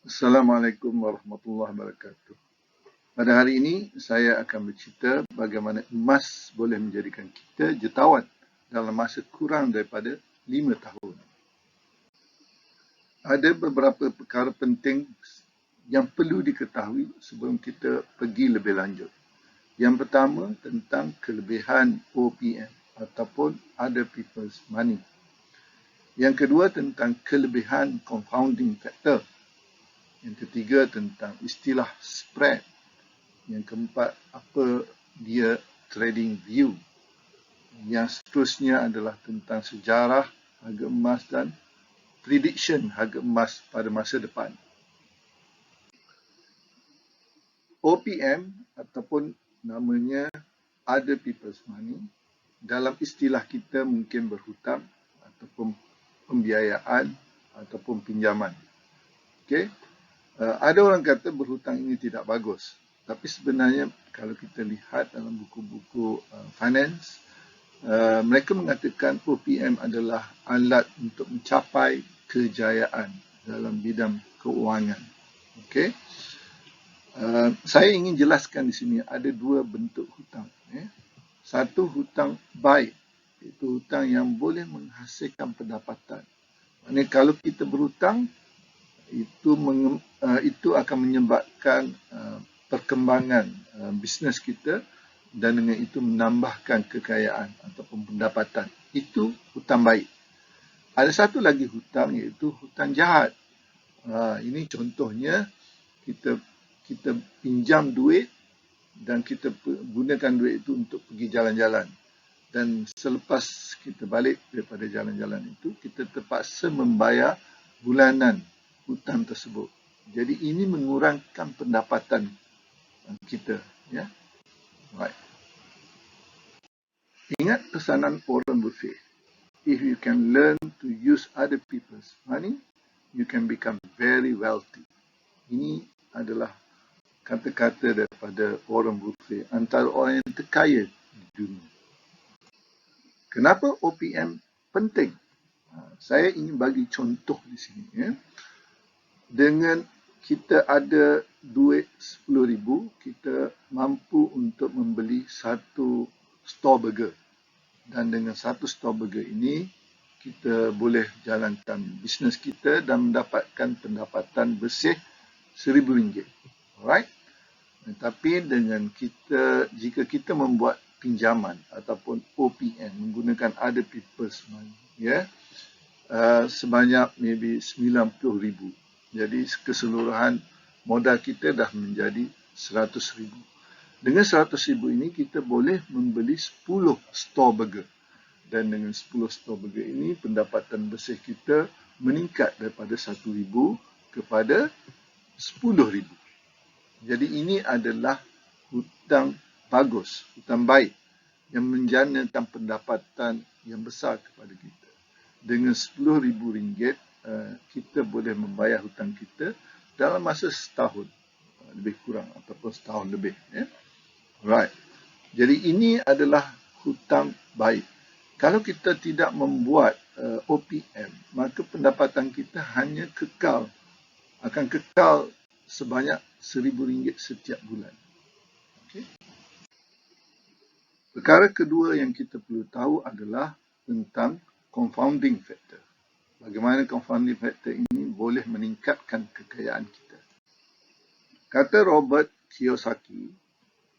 Assalamualaikum warahmatullahi wabarakatuh. Pada hari ini, saya akan bercerita bagaimana emas boleh menjadikan kita jutawan dalam masa kurang daripada 5 tahun. Ada beberapa perkara penting yang perlu diketahui sebelum kita pergi lebih lanjut. Yang pertama, tentang kelebihan OPM ataupun Other People's Money. Yang kedua, tentang kelebihan Confounding Factor. Yang ketiga, tentang istilah spread. Yang keempat, apa dia trading view. Yang seterusnya adalah tentang sejarah harga emas dan prediction harga emas pada masa depan. OPM ataupun namanya Other People's Money, dalam istilah kita mungkin berhutang ataupun pembiayaan ataupun pinjaman. Okey. Ada orang kata berhutang ini tidak bagus. Tapi sebenarnya kalau kita lihat dalam buku-buku finance, mereka mengatakan OPM adalah alat untuk mencapai kejayaan dalam bidang keuangan. Okey. Saya ingin jelaskan di sini ada dua bentuk hutang. Satu, hutang baik, iaitu hutang yang boleh menghasilkan pendapatan. Maksudnya kalau kita berhutang, itu akan menyebabkan perkembangan bisnes kita dan dengan itu menambahkan kekayaan ataupun pendapatan. Itu hutang baik. Ada satu lagi hutang, iaitu hutang jahat. Ini contohnya kita pinjam duit dan kita gunakan duit itu untuk pergi jalan-jalan. Dan selepas kita balik daripada jalan-jalan itu, kita terpaksa membayar bulanan hutang tersebut. Jadi ini mengurangkan pendapatan kita, ya. Right. Ingat pesanan Warren Buffett. If you can learn to use other people's money, you can become very wealthy. Ini adalah kata-kata daripada Warren Buffett, antara orang yang terkaya di dunia. Kenapa OPM penting? Saya ingin bagi contoh di sini, ya. Dengan kita ada duit 10,000, kita mampu untuk membeli satu store burger. Dan dengan satu store burger ini, kita boleh jalankan bisnes kita dan mendapatkan pendapatan bersih RM1,000. Alright? Tetapi dengan jika kita membuat pinjaman ataupun OPM menggunakan Other People's Money, ya, sebanyak maybe RM90,000. Jadi keseluruhan modal kita dah menjadi RM100,000. Dengan RM100,000 ini kita boleh membeli 10 store burger. Dan dengan 10 store burger ini pendapatan bersih kita meningkat daripada RM1,000 kepada RM10,000. Jadi ini adalah hutang bagus, hutang baik yang menjanakan pendapatan yang besar kepada kita. Dengan RM10,000, kita boleh membayar hutang kita dalam masa setahun lebih kurang ataupun setahun lebih. Ya? Right. Jadi ini adalah hutang baik. Kalau kita tidak membuat OPM, maka pendapatan kita hanya akan kekal sebanyak RM1,000 setiap bulan. Okay. Perkara kedua yang kita perlu tahu adalah tentang confounding factor. Bagaimana confounding factor ini boleh meningkatkan kekayaan kita. Kata Robert Kiyosaki,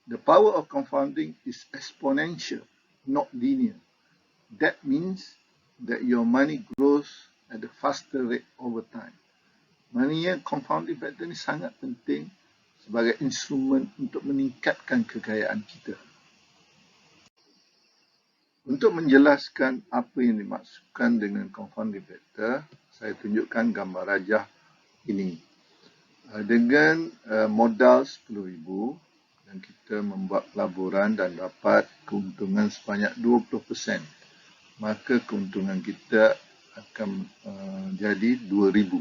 the power of confounding is exponential, not linear. That means that your money grows at a faster rate over time. Maknanya confounding factor ini sangat penting sebagai instrumen untuk meningkatkan kekayaan kita. Untuk menjelaskan apa yang dimaksudkan dengan confounding factor, saya tunjukkan gambar rajah ini. Dengan modal RM10,000 dan kita membuat pelaburan dan dapat keuntungan sebanyak 20%, maka keuntungan kita akan jadi RM2,000.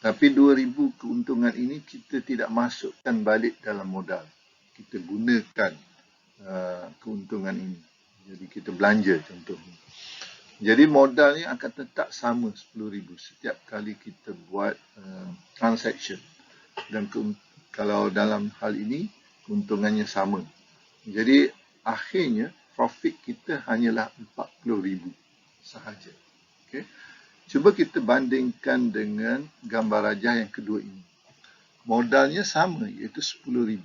Tapi RM2,000 keuntungan ini kita tidak masukkan balik dalam modal. Kita gunakan keuntungan ini. Jadi kita belanja contohnya. Jadi modalnya akan tetap sama RM10,000 setiap kali kita buat transaction. Dan kalau dalam hal ini, keuntungannya sama. Jadi, akhirnya, profit kita hanyalah 40,000 sahaja. Okay. Cuba kita bandingkan dengan gambar rajah yang kedua ini. Modalnya sama, iaitu 10,000.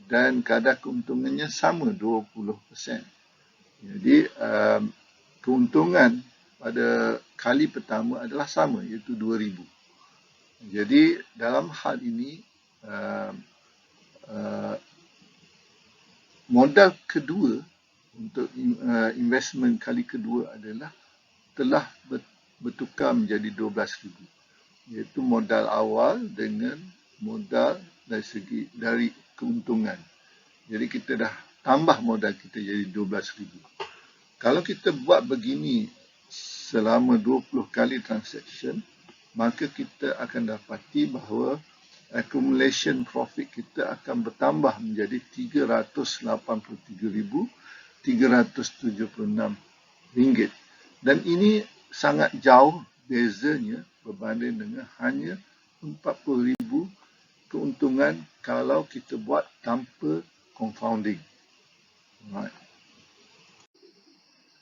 Dan kadar keuntungannya sama, 20%. Jadi, keuntungan pada kali pertama adalah sama, iaitu 2,000. Jadi, dalam hal ini, modal kedua untuk investment kali kedua adalah telah bertukar menjadi 12,000. Iaitu modal awal dengan modal dari keuntungan. Jadi kita dah tambah modal kita jadi 12,000. Kalau kita buat begini selama 20 kali transaction, maka kita akan dapati bahawa accumulation profit kita akan bertambah menjadi RM383,376. Dan ini sangat jauh bezanya berbanding dengan hanya 40,000 keuntungan kalau kita buat tanpa compounding. Right.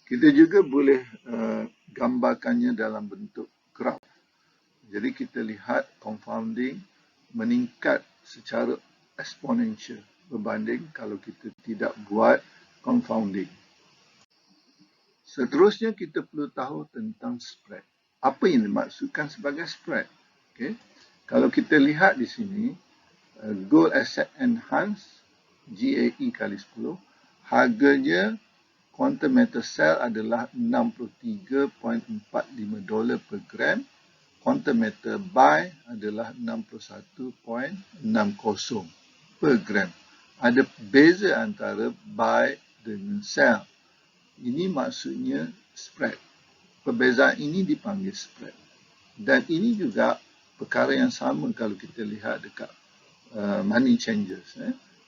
Kita juga boleh gambarkannya dalam bentuk graf. Jadi kita lihat compounding meningkat secara exponential berbanding kalau kita tidak buat compounding. Seterusnya kita perlu tahu tentang spread. Apa yang dimaksudkan sebagai spread? Okay. Kalau kita lihat di sini, Gold Asset Enhanced GAE kali 10, harganya Quantum Metal Cell adalah $63.45 per gram. Quantum Metal Buy adalah 61.60 per gram. Ada beza antara buy dengan sell. Ini maksudnya spread. Perbezaan ini dipanggil spread. Dan ini juga perkara yang sama kalau kita lihat dekat money changers.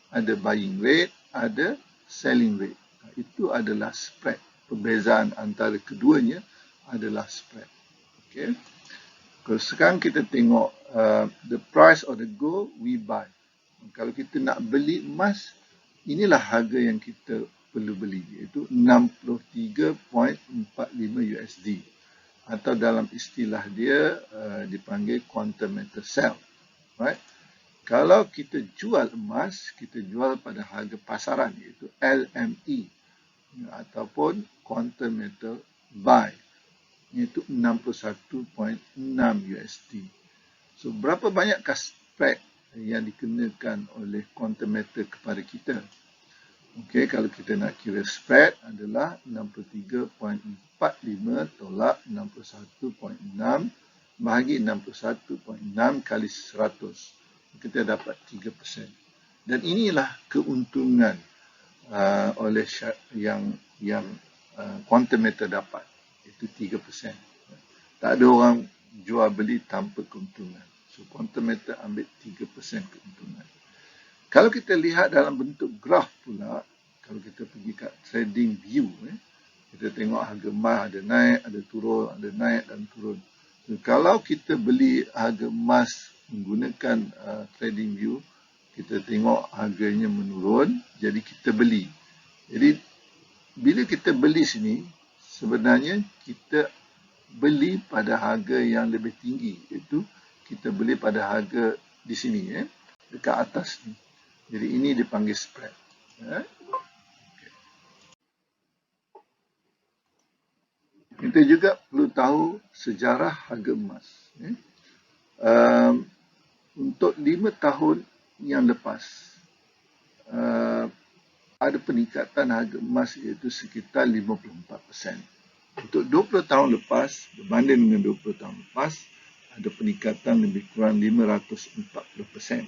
Ada buying rate, ada selling rate. Itu adalah spread. Perbezaan antara keduanya adalah spread. Okay. Kalau sekarang kita tengok the price of the gold we buy. Kalau kita nak beli emas, inilah harga yang kita perlu beli, iaitu $63.45 atau dalam istilah dia dipanggil Quantum Metal Cell. Right? Kalau kita jual emas, kita jual pada harga pasaran, iaitu LME ataupun Quantum Metal Buy, iaitu $61.6. So, berapa banyakkah spread yang dikenakan oleh Quantum Metal kepada kita? Okey, kalau kita nak kira spread adalah 63.45 tolak 61.6 bahagi 61.6 kali 100. Kita dapat 3%. Dan inilah keuntungan oleh yang Quantum Metal dapat, itu 3%. Tak ada orang jual beli tanpa keuntungan. So Quantum Metal ambil 3% keuntungan. Kalau kita lihat dalam bentuk graf pula, kalau kita pergi kat trading view, kita tengok harga emas ada naik, ada turun, ada naik dan turun. So, kalau kita beli harga emas menggunakan trading view, kita tengok harganya menurun, jadi kita beli. Jadi bila kita beli sini, sebenarnya kita beli pada harga yang lebih tinggi, iaitu kita beli pada harga di sini, dekat atas ni. Jadi ini dipanggil spread. Okay. Kita juga perlu tahu sejarah harga emas. Untuk 5 tahun yang lepas, ada peningkatan harga emas iaitu sekitar 54%. Untuk 20 tahun lepas, berbanding dengan 20 tahun lepas, ada peningkatan lebih kurang 540%.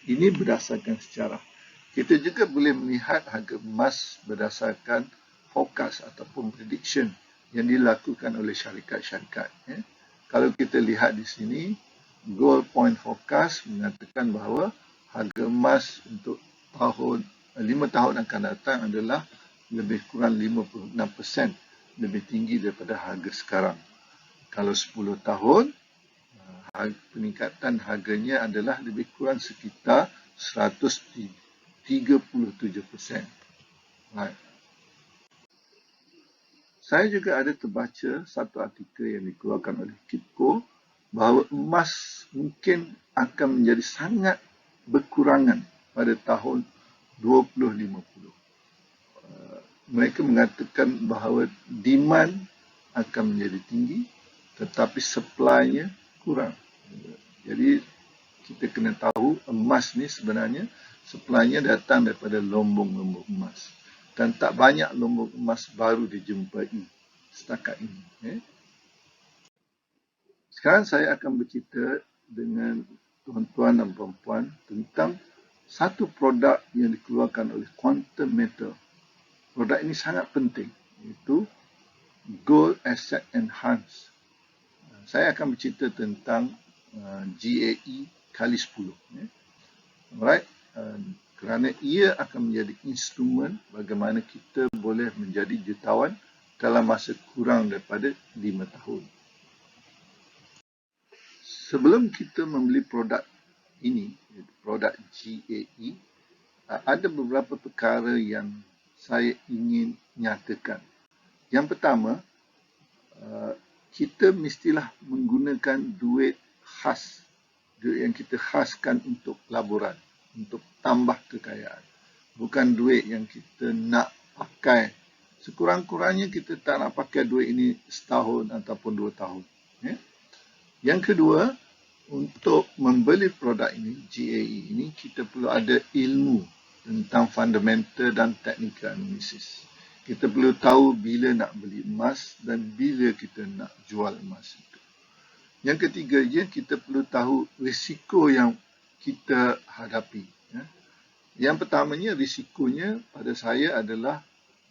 Ini berdasarkan sejarah. Kita juga boleh melihat harga emas berdasarkan forecast ataupun prediction yang dilakukan oleh syarikat-syarikat. Kalau kita lihat di sini, Gold Point Forecast mengatakan bahawa harga emas untuk 5 tahun akan datang adalah lebih kurang 56% lebih tinggi daripada harga sekarang. Kalau 10 tahun, peningkatan harganya adalah lebih kurang sekitar 137%. Right. Saya juga ada terbaca satu artikel yang dikeluarkan oleh KIPCO bahawa emas mungkin akan menjadi sangat berkurangan pada tahun 2050. Mereka mengatakan bahawa demand akan menjadi tinggi tetapi supply-nya kurang. Jadi kita kena tahu emas ni sebenarnya supply-nya datang daripada lombong-lombong emas. Dan tak banyak lombong emas baru dijumpai setakat ini. Sekarang saya akan bercerita dengan tuan-tuan dan puan-puan tentang satu produk yang dikeluarkan oleh Quantum Metal. Produk ini sangat penting, iaitu Gold Asset Enhance. Saya akan bercerita tentang GAE kali 10. Alright. Kerana ia akan menjadi instrumen bagaimana kita boleh menjadi jutawan dalam masa kurang daripada 5 tahun. Sebelum kita membeli produk ini, produk GAE, ada beberapa perkara yang saya ingin nyatakan. Yang pertama, kita mestilah menggunakan duit khas, duit yang kita khaskan untuk laburan, untuk tambah kekayaan. Bukan duit yang kita nak pakai. Sekurang-kurangnya kita tak nak pakai duit ini setahun ataupun 2 tahun. Yang kedua, untuk membeli produk ini, GAE ini, kita perlu ada ilmu tentang fundamental dan technical analysis. Kita perlu tahu bila nak beli emas dan bila kita nak jual emas itu. Yang ketiganya, kita perlu tahu risiko yang kita hadapi. Yang pertamanya, risikonya pada saya adalah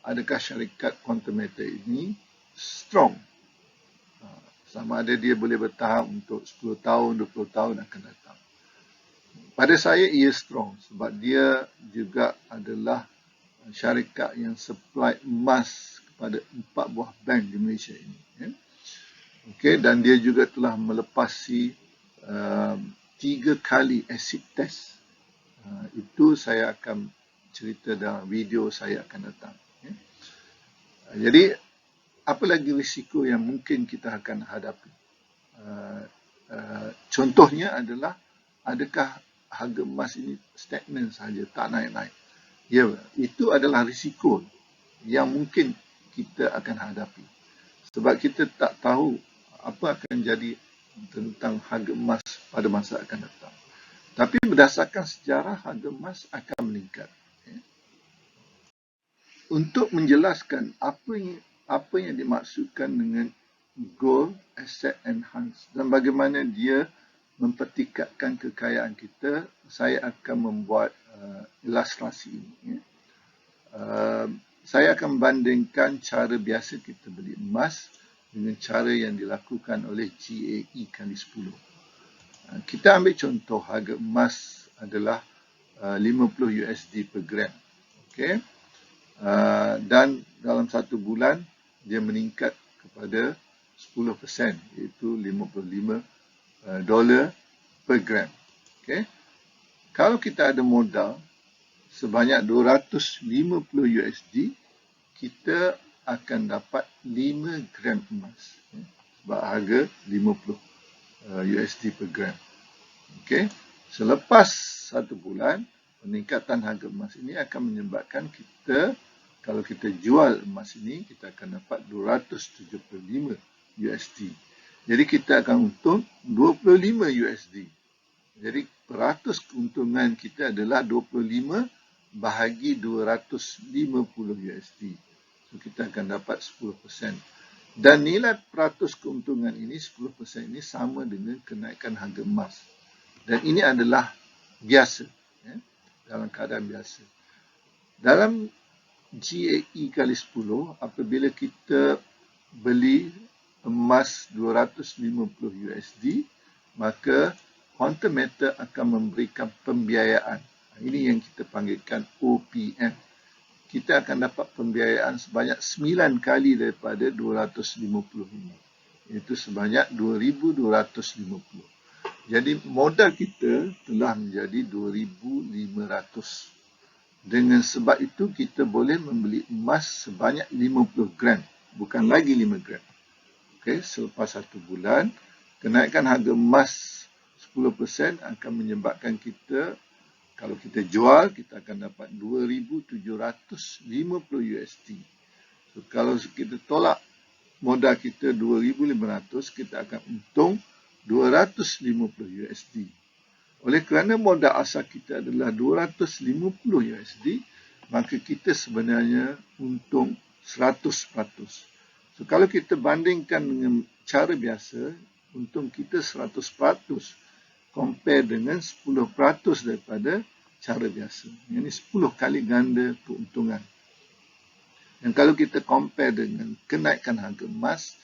adakah syarikat Quantum Metal ini strong. Sama ada dia boleh bertahan untuk 10 tahun, 20 tahun akan datang. Pada saya, ia strong sebab dia juga adalah syarikat yang supply emas kepada 4 buah bank di Malaysia ini. Okay, dan dia juga telah melepasi 3 kali acid test. Itu saya akan cerita dalam video saya akan datang. Jadi, apa lagi risiko yang mungkin kita akan hadapi? Contohnya adalah, adakah harga emas ini stagnan saja, tak naik-naik? Ya, itu adalah risiko yang mungkin kita akan hadapi. Sebab kita tak tahu apa akan jadi tentang harga emas pada masa akan datang. Tapi berdasarkan sejarah, harga emas akan meningkat. Untuk menjelaskan apa yang dimaksudkan dengan Gold Asset Enhance dan bagaimana dia mempertingkatkan kekayaan kita, saya akan membuat ilustrasi ini. Saya akan bandingkan cara biasa kita beli emas dengan cara yang dilakukan oleh GAE kali 10. Kita ambil contoh harga emas adalah 50 USD per gram. Okay? Dan dalam 1 bulan dia meningkat kepada 10%, iaitu $55 per gram. Okay? Kalau kita ada modal sebanyak 250 USD, kita akan dapat 5 gram emas. Sebab harga 50 USD per gram. Okay? Selepas 1 bulan, peningkatan harga emas ini akan menyebabkan kita, kalau kita jual emas ini, kita akan dapat 275 USD. Jadi kita akan untung 25 USD. Jadi peratus keuntungan kita adalah 25 bahagi 250 USD. So kita akan dapat 10%. Dan nilai peratus keuntungan ini, 10% ini sama dengan kenaikan harga emas. Dan ini adalah biasa, dalam keadaan biasa. Dalam GAE kali 10, apabila kita beli emas 250 USD, maka Quantum Metal akan memberikan pembiayaan. Ini yang kita panggilkan OPM. Kita akan dapat pembiayaan sebanyak 9 kali daripada 250 ini. Iaitu sebanyak 2,250. Jadi modal kita telah menjadi 2,500. Dengan sebab itu kita boleh membeli emas sebanyak 50 gram, bukan lagi 5 gram. Okey, selepas 1 bulan, kenaikan harga emas 10% akan menyebabkan kita, kalau kita jual, kita akan dapat 2,750 USD. So, kalau kita tolak modal kita 2,500, kita akan untung 250 USD. Oleh kerana modal asal kita adalah 250 USD, maka kita sebenarnya untung 100%. So, kalau kita bandingkan dengan cara biasa, untung kita 100% compare dengan 10% daripada cara biasa. Ini 10 kali ganda keuntungan. Dan kalau kita compare dengan kenaikan harga emas,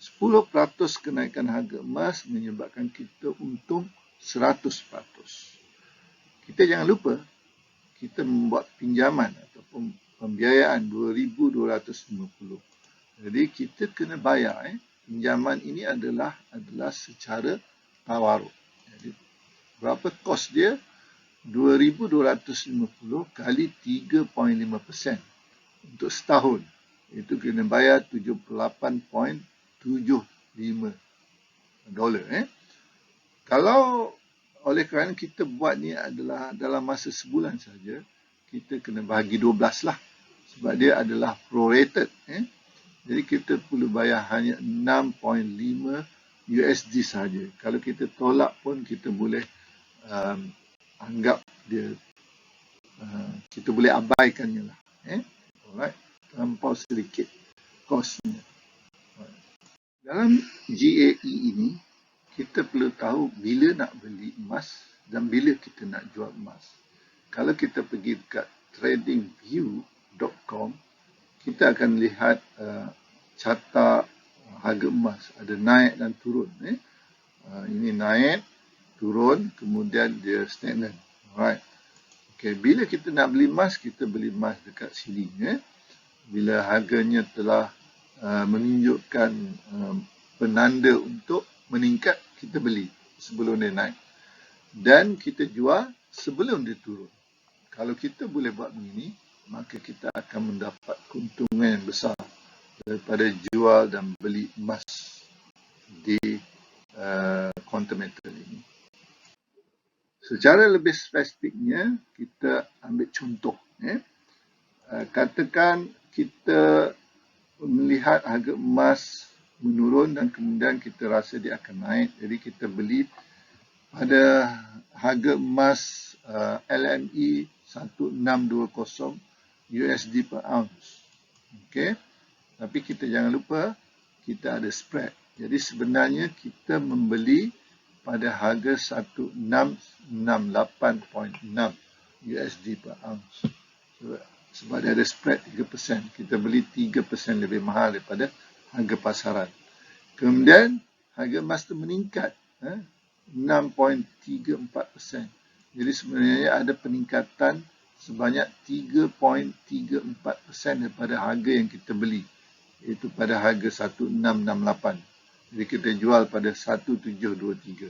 10% kenaikan harga emas menyebabkan kita untung 100%. Kita jangan lupa, kita membuat pinjaman ataupun pembiayaan 2,250. Jadi kita kena bayar. Pinjaman ini adalah secara tawaruk. Jadi berapa kos dia? 2,250 kali 3.5% untuk setahun. Itu kena bayar $78.75. Kalau oleh kerana kita buat ni adalah dalam masa sebulan saja, kita kena bahagi 12 lah. Sebab dia adalah prorated. Jadi kita perlu bayar hanya 6.5 USD saja. Kalau kita tolak pun kita boleh anggap dia, kita boleh abaikannya lah. Alright, terlampau sedikit kosnya. Dalam GAE ini, kita perlu tahu bila nak beli emas dan bila kita nak jual emas. Kalau kita pergi dekat tradingview.com, kita akan lihat carta harga emas. Ada naik dan turun. Ini naik, turun, kemudian dia stagnan. Alright. Okay, bila kita nak beli emas, kita beli emas dekat sini. Bila harganya telah menunjukkan penanda untuk meningkat, kita beli sebelum dia naik. Dan kita jual sebelum dia turun. Kalau kita boleh buat begini, maka kita akan mendapat keuntungan yang besar daripada jual dan beli emas di quantum metal ini. Secara lebih spesifiknya, kita ambil contoh. Katakan kita melihat harga emas menurun dan kemudian kita rasa dia akan naik. Jadi kita beli pada harga emas LME 1620 USD per ounce. Okay. Tapi kita jangan lupa, kita ada spread. Jadi sebenarnya kita membeli pada harga 1668.6 USD per ounce. Sebab dia ada spread 3%. Kita beli 3% lebih mahal daripada harga pasaran. Kemudian harga emas itu meningkat 6.34%. Jadi sebenarnya ada peningkatan sebanyak 3.34% daripada harga yang kita beli. Iaitu pada harga 1668. Jadi kita jual pada 1723.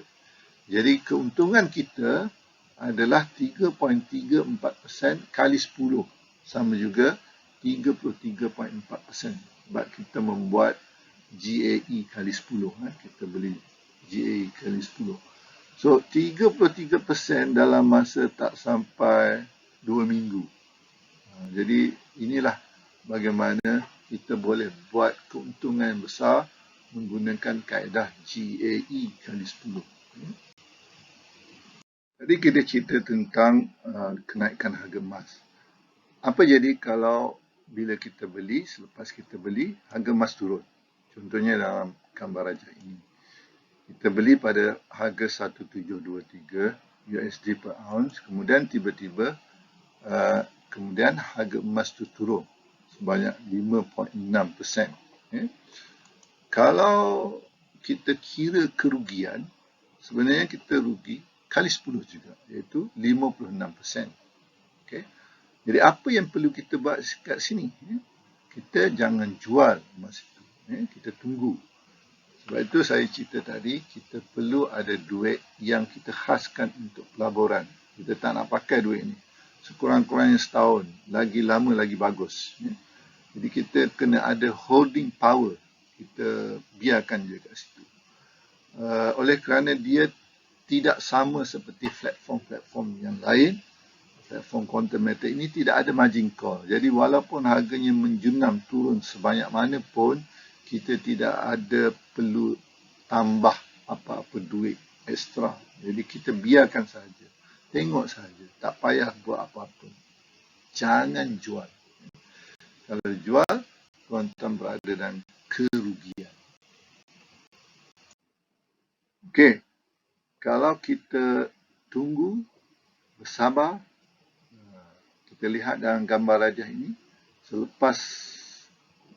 Jadi keuntungan kita adalah 3.34% kali 10. Sama juga 33.4%. Sebab kita membuat GAE kali 10. Kita beli GAE kali 10. So 33% dalam masa tak sampai 2 minggu. Jadi inilah bagaimana kita boleh buat keuntungan yang besar menggunakan kaedah GAE kali 10. Tadi kita cerita tentang kenaikan harga emas. Apa jadi kalau bila kita beli, selepas kita beli, harga emas turun? Contohnya dalam gambar raja ini. Kita beli pada harga 1723 USD per ounce, kemudian tiba-tiba kemudian harga emas itu turun sebanyak 5.6%. Kalau kita kira kerugian, sebenarnya kita rugi kali 10 juga, iaitu 56%. Okay. Jadi apa yang perlu kita buat kat sini? Kita jangan jual emas itu. Kita tunggu Sebab itu saya cerita tadi, kita perlu ada duit yang kita khaskan untuk pelaburan. Kita tak nak pakai duit ni. Sekurang-kurangnya setahun, lagi lama lagi bagus. Jadi kita kena ada holding power. Kita biarkan je kat situ. Oleh kerana dia tidak sama seperti platform-platform yang lain, platform quantum metal ini tidak ada margin call. Jadi walaupun harganya menjunam turun sebanyak mana pun, kita tidak ada perlu tambah apa-apa duit ekstra. Jadi kita biarkan saja. Tengok saja. Tak payah buat apa-apa. Jangan jual. Kalau jual, tuan-tuan berada dalam kerugian. Okey. Kalau kita tunggu, bersabar, kita lihat dalam gambar rajah ini, selepas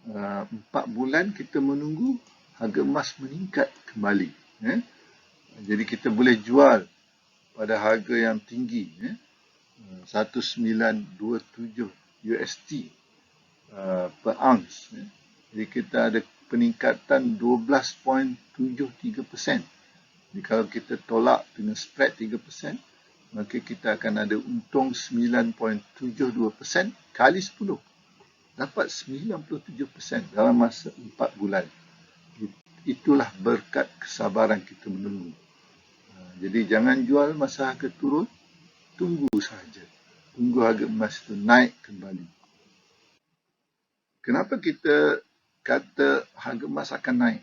4 bulan kita menunggu, harga emas meningkat kembali. Jadi kita boleh jual pada harga yang tinggi, 1927 USD per ounce. Jadi kita ada peningkatan 12.73%. Jadi kalau kita tolak dengan spread 3%, maka kita akan ada untung 9.72% kali 10. Dapat 97% dalam masa 4 bulan. Itulah berkat kesabaran kita menunggu. Jadi jangan jual masa harga turun, tunggu saja. Tunggu harga emas itu naik kembali. Kenapa kita kata harga emas akan naik?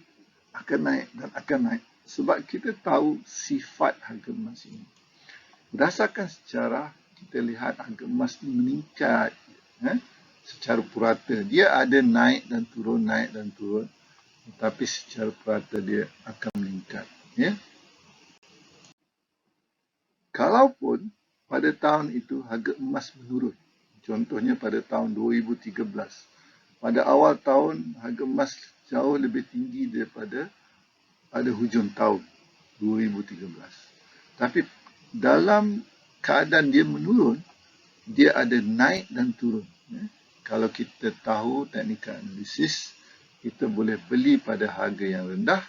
Akan naik dan akan naik. Sebab kita tahu sifat harga emas ini. Berdasarkan sejarah, kita lihat harga emas ini meningkat secara purata. Dia ada naik dan turun, tetapi secara purata dia akan meningkat. Kalaupun pada tahun itu harga emas menurun, contohnya pada tahun 2013, pada awal tahun harga emas jauh lebih tinggi daripada pada hujung tahun 2013. Tapi dalam keadaan dia menurun, dia ada naik dan turun. Kalau kita tahu teknikal analisis, kita boleh beli pada harga yang rendah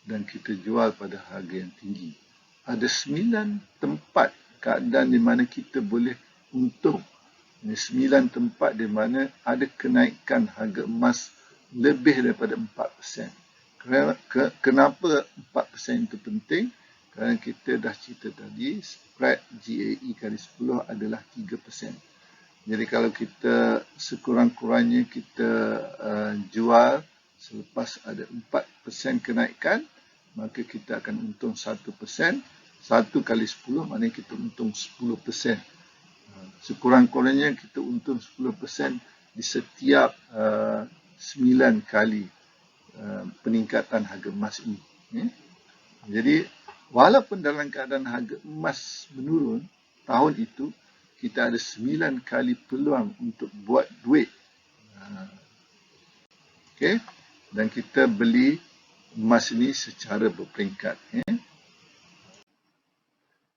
dan kita jual pada harga yang tinggi. Ada 9 tempat keadaan di mana kita boleh untung. 9 tempat di mana ada kenaikan harga emas lebih daripada 4%. Kenapa 4% itu penting? Kerana kita dah cerita tadi, spread GAE kali 10 adalah 3%. Jadi kalau kita sekurang-kurangnya kita jual selepas ada 4% kenaikan, maka kita akan untung 1%. 1 kali 10 maknanya kita untung 10%. Sekurang-kurangnya kita untung 10% di setiap 9 kali peningkatan harga emas ini. Jadi walaupun dalam keadaan harga emas menurun tahun itu, kita ada 9 kali peluang untuk buat duit. Okay? Dan kita beli emas ini secara berperingkat.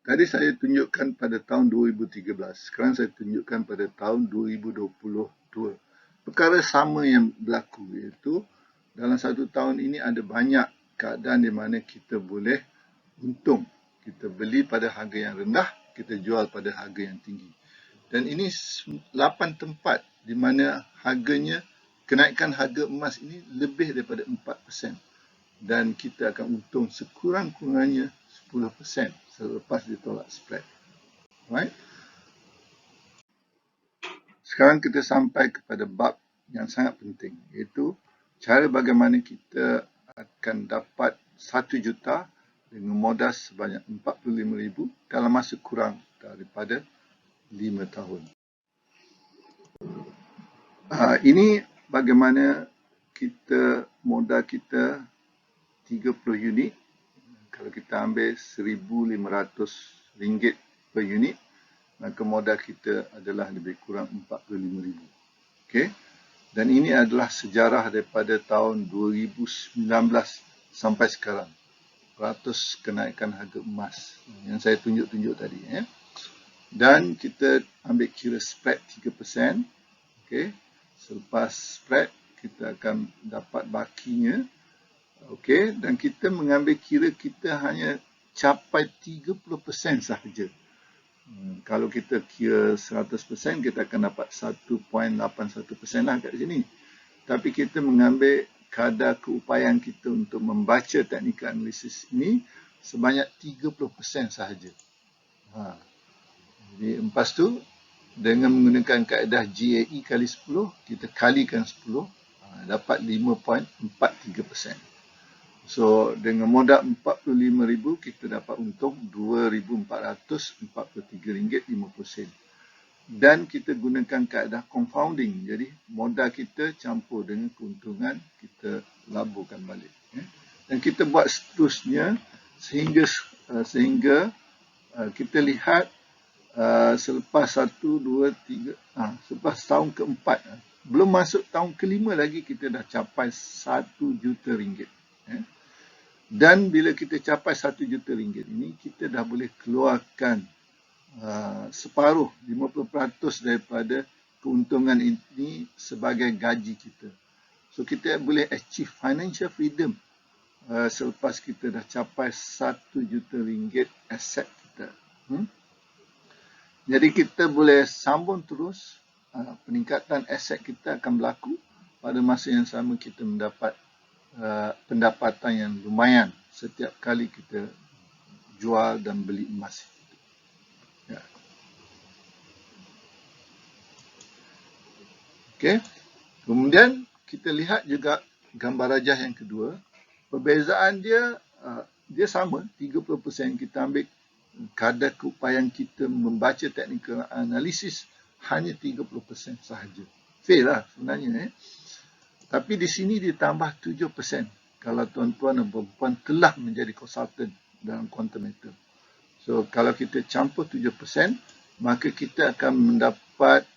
Tadi saya tunjukkan pada tahun 2013. Sekarang saya tunjukkan pada tahun 2022. Perkara sama yang berlaku, iaitu dalam satu tahun ini ada banyak keadaan di mana kita boleh untung. Kita beli pada harga yang rendah, kita jual pada harga yang tinggi. Dan ini 8 tempat di mana harganya, kenaikan harga emas ini lebih daripada 4%. Dan kita akan untung sekurang-kurangnya 10% selepas ditolak spread. Right? Sekarang kita sampai kepada bab yang sangat penting, iaitu cara bagaimana kita akan dapat 1 juta dengan modal sebanyak 45,000 dalam masa kurang daripada 5 tahun. Ini bagaimana kita modal kita 30 unit. Kalau kita ambil RM1,500 per unit, maka modal kita adalah lebih kurang 45,000. Okay? Dan ini adalah sejarah daripada tahun 2019 sampai sekarang. Ratus kenaikan harga emas yang saya tunjuk tadi. Dan kita ambil kira spread 3%. Okay? Selepas spread, kita akan dapat bakinya Okey, dan kita mengambil kira kita hanya capai 30% sahaja. Kalau kita kira 100%, kita akan dapat 1.81% lah kat sini. Tapi kita mengambil kadar keupayaan kita untuk membaca technical analysis ini sebanyak 30% sahaja. Jadi lepas tu, dengan menggunakan kaedah GAE kali 10, kita kalikan 10, dapat 5.43%. So, dengan modal RM45,000, kita dapat untung RM2,443.50. Dan kita gunakan kaedah confounding. Jadi, modal kita campur dengan keuntungan, kita laburkan balik. Dan kita buat seterusnya sehingga kita lihat selepas 1, 2, 3, selepas tahun keempat, belum masuk tahun kelima lagi, kita dah capai RM1 juta. Dan bila kita capai RM1 juta ini, kita dah boleh keluarkan separuh, 50% daripada keuntungan ini sebagai gaji kita. So, kita boleh achieve financial freedom selepas kita dah capai RM1 juta aset kita. Jadi, kita boleh sambung terus, peningkatan aset kita akan berlaku. Pada masa yang sama, kita mendapat pendapatan yang lumayan setiap kali kita jual dan beli emas. Ya. Okey. Kemudian kita lihat juga gambar rajah yang kedua. Perbezaan dia sama, 30%. Kita ambil kadar keupayaan kita membaca technical analysis hanya 30% sahaja. Fail lah sebenarnya. Tapi di sini ditambah 7% kalau tuan-tuan dan puan-puan telah menjadi konsultan dalam quantum meter. So, kalau kita campur 7%, maka kita akan mendapat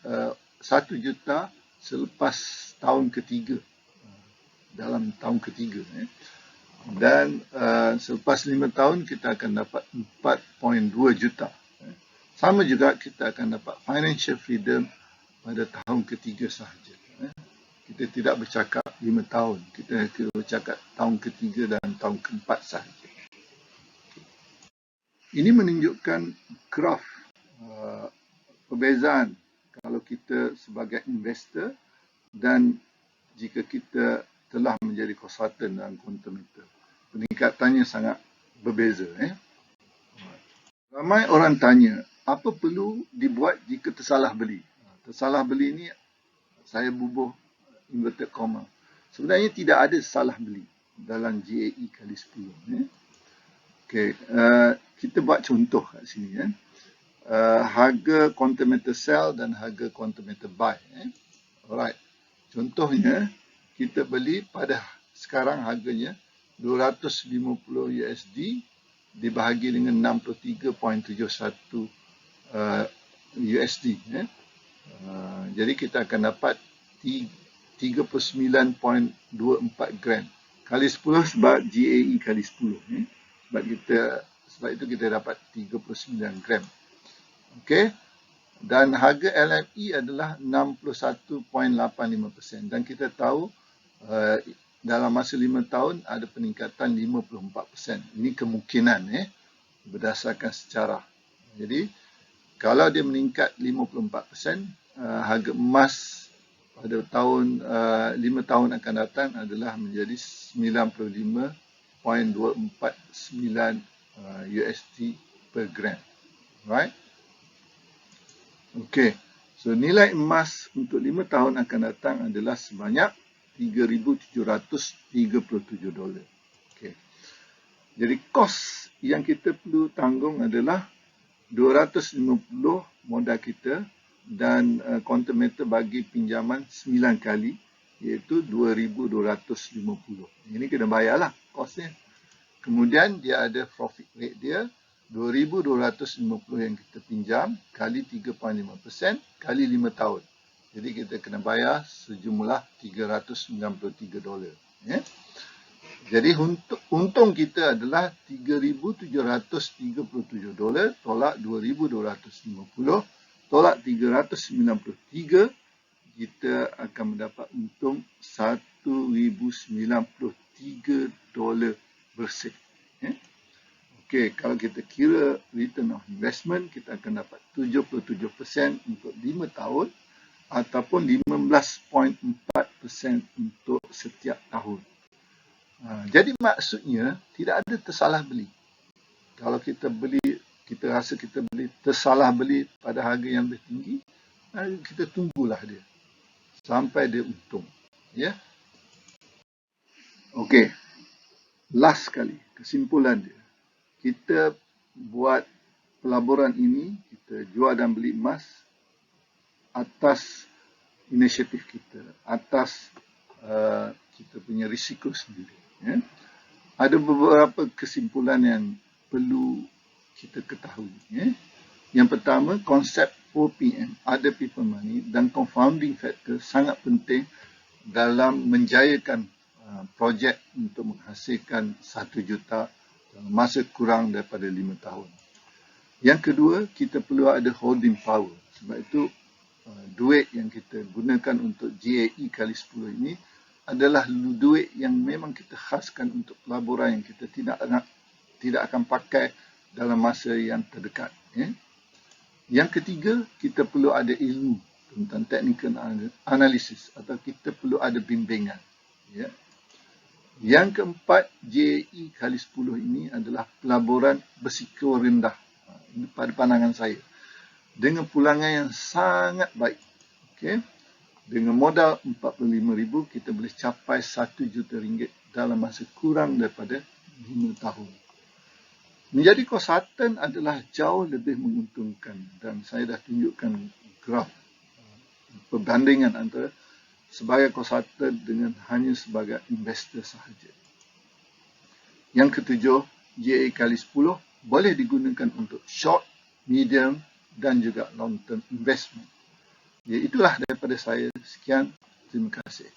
1 juta selepas tahun ketiga. Dalam tahun ketiga. Dan selepas 5 tahun, kita akan dapat 4.2 juta. Sama juga kita akan dapat financial freedom pada tahun ketiga sahaja. Kita tidak bercakap 5 tahun. Kita bercakap tahun ketiga dan tahun keempat sahaja. Ini menunjukkan graf perbezaan kalau kita sebagai investor dan jika kita telah menjadi konsultan dalam quantum meter. Peningkatannya sangat berbeza. Ramai orang tanya, apa perlu dibuat jika tersalah beli? Tersalah beli ini saya bubuh inverted comma. Sebenarnya tidak ada salah beli dalam GAE kali 10. Okay. Kita buat contoh kat sini. Harga quantum meter sell dan harga quantum meter buy. Alright. Contohnya, kita beli pada sekarang harganya $250 dibahagi dengan 63.71 USD. Jadi kita akan dapat 39.24 gram. Kali 10 sebab GAE kali 10. Sebab itu kita dapat 39 gram. Okey. Dan harga LME adalah 61.85%. Dan kita tahu dalam masa 5 tahun ada peningkatan 54%. Ini kemungkinan berdasarkan sejarah. Jadi kalau dia meningkat 54%, harga emas pada tahun 5 tahun akan datang adalah menjadi 95.249 USD per gram. Right? Okey. So nilai emas untuk 5 tahun akan datang adalah sebanyak $3,737. Okey. Jadi kos yang kita perlu tanggung adalah 250 modal kita dan quantum meter bagi pinjaman 9 kali iaitu 2,250. Ini kena bayarlah kosnya. Kemudian dia ada profit rate dia 2,250 yang kita pinjam kali 3.5% kali 5 tahun. Jadi kita kena bayar sejumlah $393. Jadi untung kita adalah $3,737 tolak 2,250 tolak 393, kita akan mendapat untung $1,093 $3 bersih. Okey, kalau kita kira return on investment, kita akan dapat 77% untuk 5 tahun ataupun 15.4% untuk setiap tahun. Jadi maksudnya tidak ada tersalah beli. Kalau kita rasa kita beli tersalah beli pada harga yang lebih tinggi, kita tunggulah dia sampai dia untung. Ya. Okey. Last sekali, kesimpulan dia. Kita buat pelaburan ini, kita jual dan beli emas atas inisiatif kita, atas kita punya risiko sendiri. Ya. Ada beberapa kesimpulan yang perlu kita ketahui. Ya. Yang pertama, konsep 4PM, Other People Money dan confounding factor sangat penting dalam menjayakan projek untuk menghasilkan 1 juta dalam masa kurang daripada 5 tahun. Yang kedua, kita perlu ada holding power. Sebab itu, duit yang kita gunakan untuk GAE kali 10 ini adalah duit yang memang kita khaskan untuk pelaburan yang kita tidak akan pakai dalam masa yang terdekat. Ya. Yang ketiga, kita perlu ada ilmu tentang technical analysis atau kita perlu ada bimbingan. Ya. Yang keempat, JAE kali 10 ini adalah pelaburan berisiko rendah pada pandangan saya. Dengan pulangan yang sangat baik. Okay? Dengan modal RM45,000, kita boleh capai RM1 juta dalam masa kurang daripada 5 tahun. Menjadi konsultan adalah jauh lebih menguntungkan dan saya dah tunjukkan graf perbandingan antara sebagai konsultan dengan hanya sebagai investor sahaja. Yang ketujuh, JAE kali 10 boleh digunakan untuk short, medium dan juga long term investment. Ya, itulah daripada saya. Sekian, terima kasih.